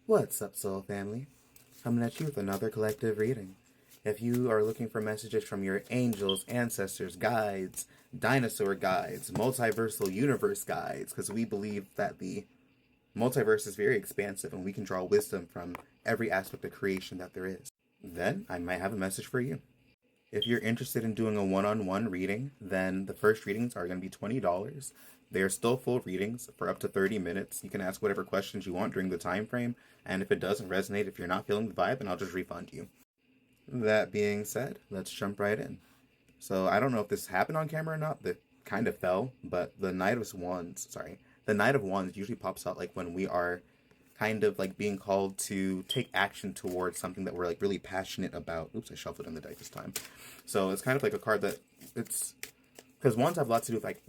What's up, Soul Family? Coming at you with another collective reading. If you are looking for messages from your angels, ancestors, guides, dinosaur guides, multiversal universe guides, because we believe that the multiverse is very expansive and we can draw wisdom from every aspect of creation that there is, then I might have a message for you. If you're interested in doing a one-on-one reading, then the first readings are going to be $20. They're still full readings for up to 30 minutes. You can ask whatever questions you want during the time frame, and if it doesn't resonate, if you're not feeling the vibe, then I'll just refund you. That being said, let's jump right in. So I don't know if this happened on camera or not. That kind of fell, but the the Knight of Wands usually pops out like when we are kind of like being called to take action towards something that we're like really passionate about. Oops, I shuffled in the deck this time. So it's kind of like a card that it's because wands have lots to do with like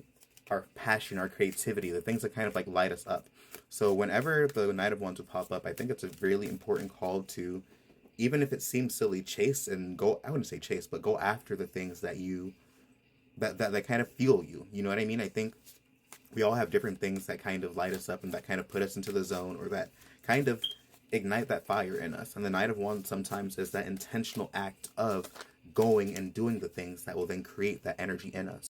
our passion, our creativity, the things that kind of like light us up. So whenever the Knight of Wands would pop up, I think it's a really important call to, even if it seems silly, chase and go. I wouldn't say chase, but go after the things that you that kind of fuel you. You know what I mean? I think we all have different things that kind of light us up and that kind of put us into the zone or that kind of ignite that fire in us. And the Knight of Wands sometimes is that intentional act of going and doing the things that will then create that energy in us.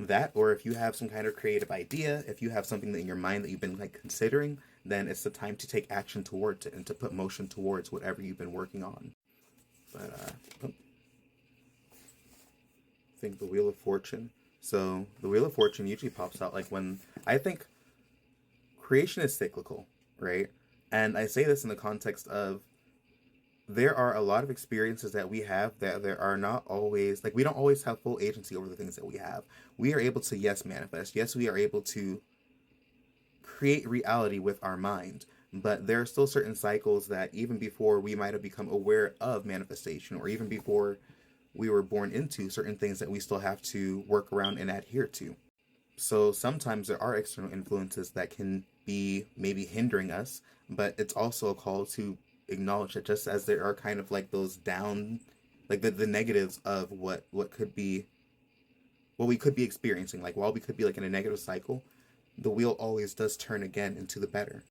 That, or if you have some kind of creative idea, if you have something in your mind that you've been like considering, then it's the time to take action towards it and to put motion towards whatever you've been working on. But I think the Wheel of Fortune. So the Wheel of Fortune usually pops out like when I think creation is cyclical, right? And I say this in the context of there are a lot of experiences that we have that there are not always, like we don't always have full agency over the things that we have. We are able to, yes, manifest. Yes, we are able to create reality with our mind. But there are still certain cycles that even before we might have become aware of manifestation, or even before we were born into certain things that we still have to work around and adhere to. So sometimes there are external influences that can be maybe hindering us, but it's also a call to acknowledge that just as there are kind of like those down, like the negatives of what could be, what we could be experiencing, like while we could be like in a negative cycle, the wheel always does turn again into the better.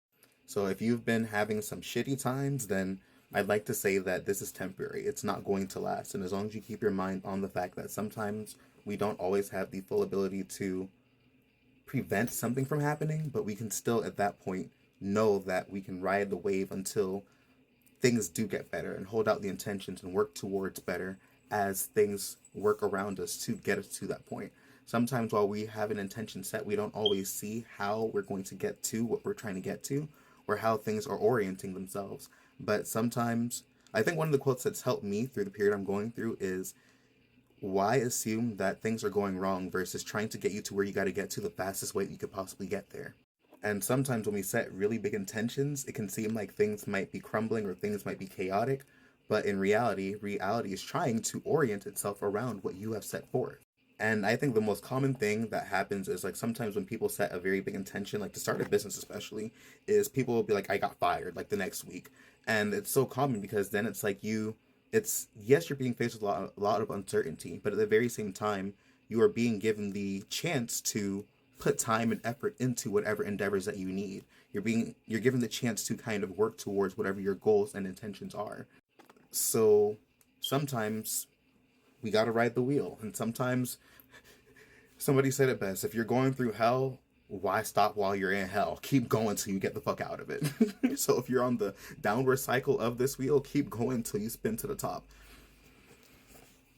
So if you've been having some shitty times, then I'd like to say that this is temporary. It's not going to last. And as long as you keep your mind on the fact that sometimes we don't always have the full ability to prevent something from happening, but we can still at that point know that we can ride the wave until things do get better and hold out the intentions and work towards better as things work around us to get us to that point. Sometimes while we have an intention set, we don't always see how we're going to get to what we're trying to get to or how things are orienting themselves. But sometimes, I think one of the quotes that's helped me through the period I'm going through is, why assume that things are going wrong versus trying to get you to where you got to get to the fastest way you could possibly get there. And sometimes when we set really big intentions, it can seem like things might be crumbling or things might be chaotic. But in reality, reality is trying to orient itself around what you have set forth. And I think the most common thing that happens is like sometimes when people set a very big intention, like to start a business especially, is people will be like, I got fired like the next week. And it's so common because then it's like it's, yes, you're being faced with a lot of uncertainty, but at the very same time, you are being given the chance to put time and effort into whatever endeavors that you need. You're given the chance to kind of work towards whatever your goals and intentions are. So sometimes we got to ride the wheel. And sometimes somebody said it best, if you're going through hell, why stop while you're in hell? Keep going till you get the fuck out of it. So if you're on the downward cycle of this wheel, keep going till you spin to the top.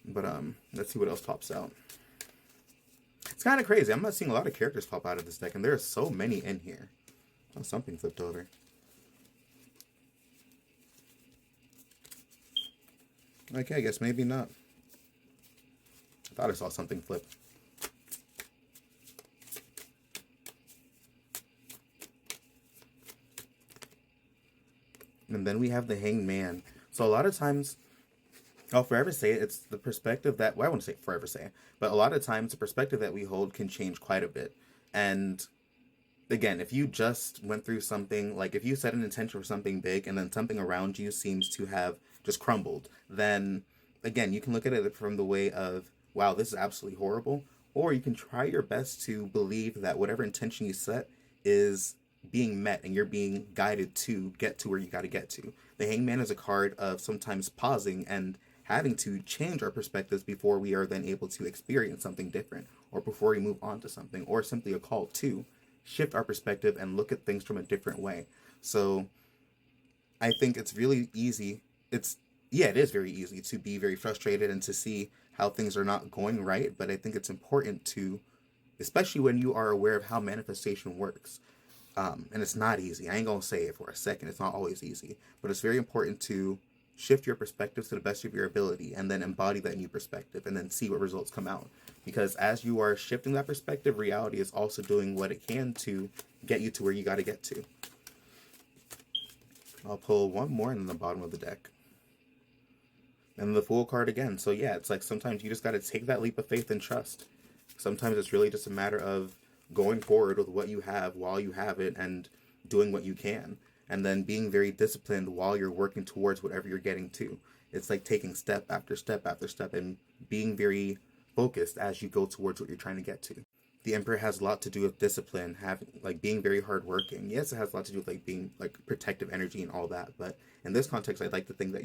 But let's see what else pops out. It's kind of crazy. I'm not seeing a lot of characters pop out of this deck, and there are so many in here. Oh, something flipped over. Okay, I guess maybe not. I thought I saw something flip. And then we have the Hanged Man. So a lot of times, I'll forever say it, it's the perspective that, well, I wouldn't say forever say it, but a lot of times the perspective that we hold can change quite a bit. And again, if you just went through something, like if you set an intention for something big and then something around you seems to have just crumbled, then again, you can look at it from the way of, wow, this is absolutely horrible. Or you can try your best to believe that whatever intention you set is being met and you're being guided to get to where you got to get to. The Hangman is a card of sometimes pausing and having to change our perspectives before we are then able to experience something different, or before we move on to something, or simply a call to shift our perspective and look at things from a different way. So I think it's really easy. It's Yeah, it is very easy to be very frustrated and to see how things are not going right, but I think it's important to, especially when you are aware of how manifestation works. And it's not easy. I ain't gonna say it for a second. It's not always easy, but it's very important to shift your perspectives to the best of your ability and then embody that new perspective and then see what results come out. Because as you are shifting that perspective, reality is also doing what it can to get you to where you got to get to. I'll pull one more in the bottom of the deck. And the Fool card again. So yeah, it's like sometimes you just got to take that leap of faith and trust. Sometimes it's really just a matter of going forward with what you have while you have it and doing what you can. And then being very disciplined while you're working towards whatever you're getting to. It's like taking step after step after step and being very focused as you go towards what you're trying to get to. The Emperor has a lot to do with discipline, having like being very hardworking. Yes, it has a lot to do with like being like protective energy and all that. But in this context, I'd like to think that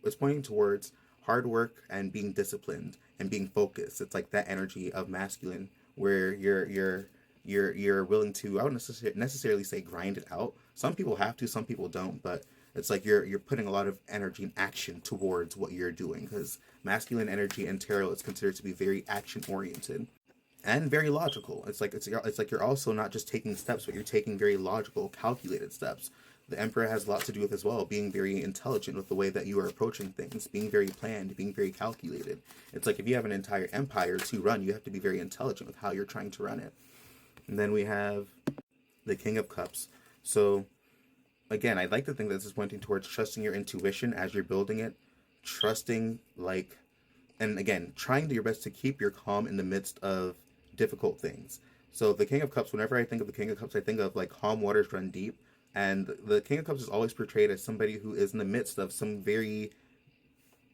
it's pointing towards hard work and being disciplined and being focused. It's like that energy of masculine where you're willing to, I wouldn't necessarily say grind it out. Some people have to, some people don't, but it's like you're putting a lot of energy and action towards what you're doing, because masculine energy in tarot is considered to be very action oriented and very logical. It's like you're also not just taking steps, but you're taking very logical, calculated steps. The Emperor has a lot to do with as well, being very intelligent with the way that you are approaching things, being very planned, being very calculated. It's like if you have an entire empire to run, you have to be very intelligent with how you're trying to run it. And then we have the King of Cups. So again, I'd like to think that this is pointing towards trusting your intuition as you're building it, trusting like, and again, trying your best to keep your calm in the midst of difficult things. So the King of Cups, whenever I think of the King of Cups, I think of like calm waters run deep. And the King of Cups is always portrayed as somebody who is in the midst of some very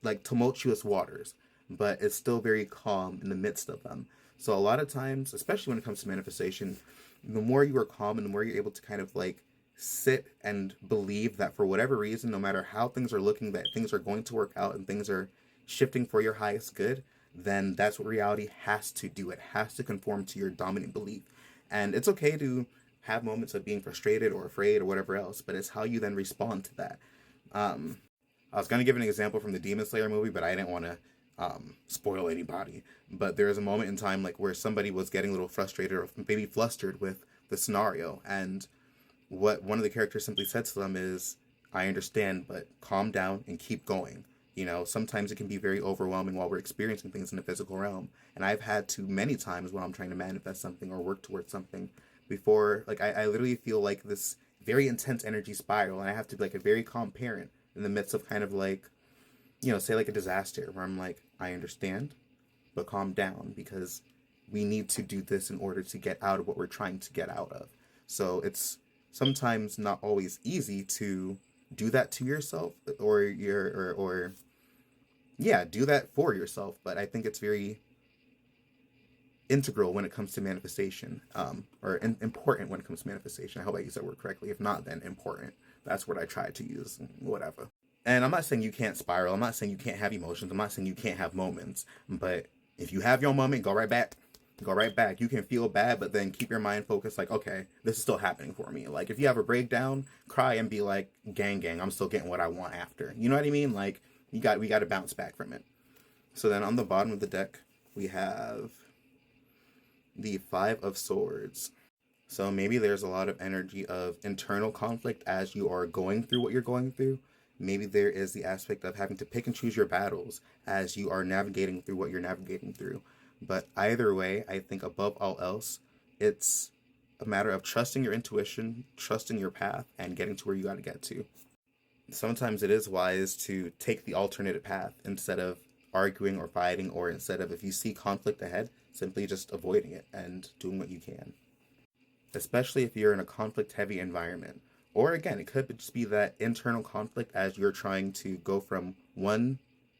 like tumultuous waters, but it's still very calm in the midst of them. So a lot of times, especially when it comes to manifestation, the more you are calm and the more you're able to kind of like sit and believe that for whatever reason, no matter how things are looking, that things are going to work out and things are shifting for your highest good, then that's what reality has to do. It has to conform to your dominant belief. And it's okay to have moments of being frustrated or afraid or whatever else, but it's how you then respond to that. I was going to give an example from the Demon Slayer movie, but I didn't want to spoil anybody. But there is a moment in time like where somebody was getting a little frustrated or maybe flustered with the scenario, and what one of the characters simply said to them is, I understand, but calm down and keep going. You know, sometimes it can be very overwhelming while we're experiencing things in the physical realm. And I've had to many times when I'm trying to manifest something or work towards something before, like I literally feel like this very intense energy spiral, and I have to be like a very calm parent in the midst of kind of like, you know, say like a disaster where I'm like, I understand, but calm down, because we need to do this in order to get out of what we're trying to get out of. So it's sometimes not always easy to do that to yourself or yeah, do that for yourself. But I think it's very integral when it comes to manifestation, important when it comes to manifestation. I hope I use that word correctly. If not, then important. That's what I try to use, whatever. And I'm not saying you can't spiral. I'm not saying you can't have emotions. I'm not saying you can't have moments. But if you have your moment, go right back. Go right back. You can feel bad, but then keep your mind focused. Like, okay, this is still happening for me. Like, if you have a breakdown, cry and be like, gang, I'm still getting what I want after. You know what I mean? Like, we got to bounce back from it. So then on the bottom of the deck, we have the Five of Swords. So maybe there's a lot of energy of internal conflict as you are going through what you're going through. Maybe there is the aspect of having to pick and choose your battles as you are navigating through what you're navigating through. But either way, I think above all else, it's a matter of trusting your intuition, trusting your path, and getting to where you got to get to. Sometimes it is wise to take the alternative path instead of arguing or fighting, or instead of, if you see conflict ahead, simply just avoiding it and doing what you can. Especially if you're in a conflict-heavy environment. Or again, it could just be that internal conflict as you're trying to go from one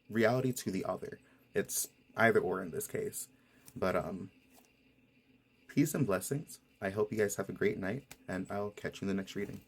reality to the other. It's either or in this case. But peace and blessings. I hope you guys have a great night, and I'll catch you in the next reading.